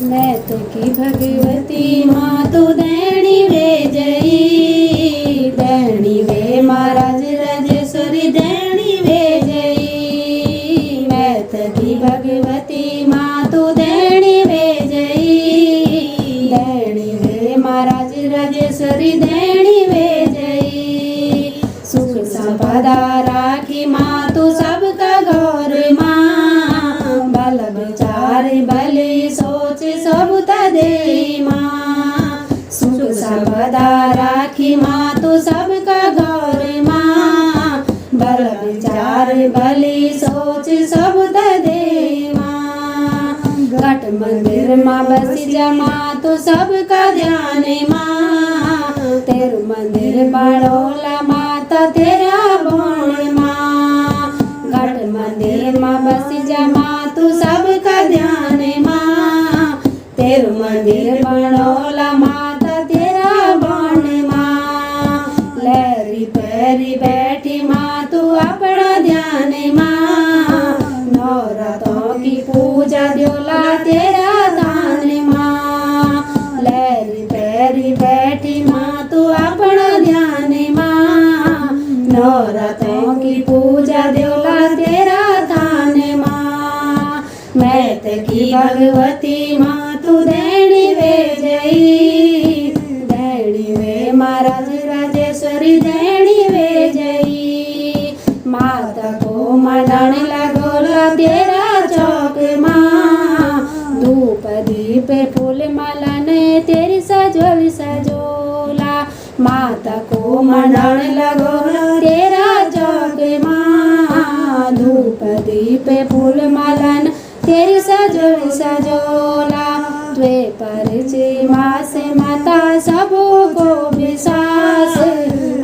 मैत की भगवती माँ तो दैणी वे जई, दैणी वे महाराज राजेश्वरी दैणी वे जई। मैत की भगवती माँ तो दैणी वे जई, दैणी वे महाराज राजेश्वरी दैणी वे जई। सुख संपदा राखी माँ तो सबका गौर माँ, बल विचार भली सोच सबता दे माँ। सुख संपदा राखी माँ तो सबका गौर माँ, बल विचार भली सोच सबता दे माँ। घट मंदिर माँ बसी जमा तो सबका ध्यान माँ, तेरु मंदिर बाड़ोला माता तेरा बोण माँ। घट मंदिर माँ बसी जमा तो सबका ध्यान माँ, तेरु मंदिर बाड़ोला माता तेरा बोण माँ। लहरी पैरी बैठी माँ तू अपना ध्यान माँ, नवरात्रों की पूजा द्योला तेरा दान माँ। लहरी पैरी बैठी माँ तू अपना ध्यान माँ, नवरात्रों की पूजा द्योला तेरा दान माँ। मैत की भगवती माँ तू दैणी वे जई, दैणी वे महाराज राजेश्वरी दैणी वे जई। माता को मनाने लगोला तेरा चौक माँ, धूप दीप फूल माला ने तेरी सजोली सजोला। माता को मनाने लगोला तेरा चौक माँ, धूप दीप फूल माला ने तेरी सजोली सजोला। त्वे परिचय माँ से माता सबको विश्वास,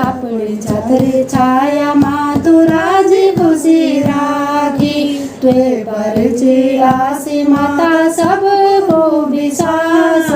अपनी छत्र छाया माँ तू राज खुशी राखी। त्वे परिचय आसी माता सबको विश्वास,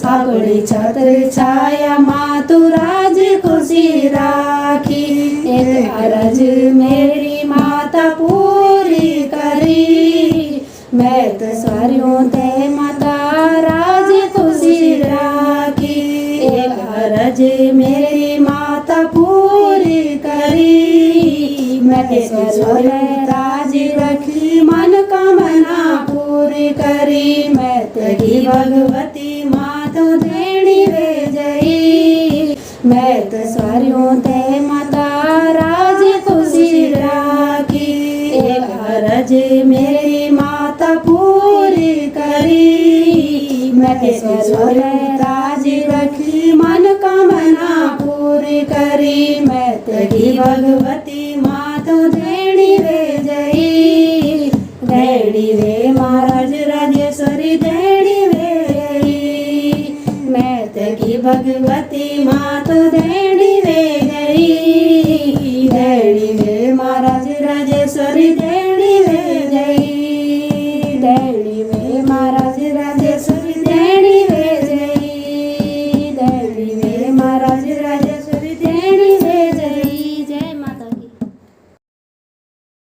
अपनी छत्र छाया माँ तू राज खुशी राखी। एक अरज मेरी माता पूरी करी, मैं तो सारियों ते माता राज खुशी राखी। एक अरज मेरी माता पूरी करी, मैं तो सारे राज रखी मन कामना पूरी करी। मैं तेरी भगवती माँ तो दैणी वे जई, मैं तो सारियों ते माता राज खुशी राखी। एक अरज मेरी माता पूरी करी, मैं तेरे राज रखी मन कामना पूरी करी। मैं तेरी भगवती माँ तो दैणी वे जई, दैणी वे महाराज राजेश्वरी दैणी वे जई। मैं तेरी भगवती माँ तो दैणी वे जई, दैणी वे महाराज राजेश्वरी दैणी वे जई, दैणी वे महाराज राज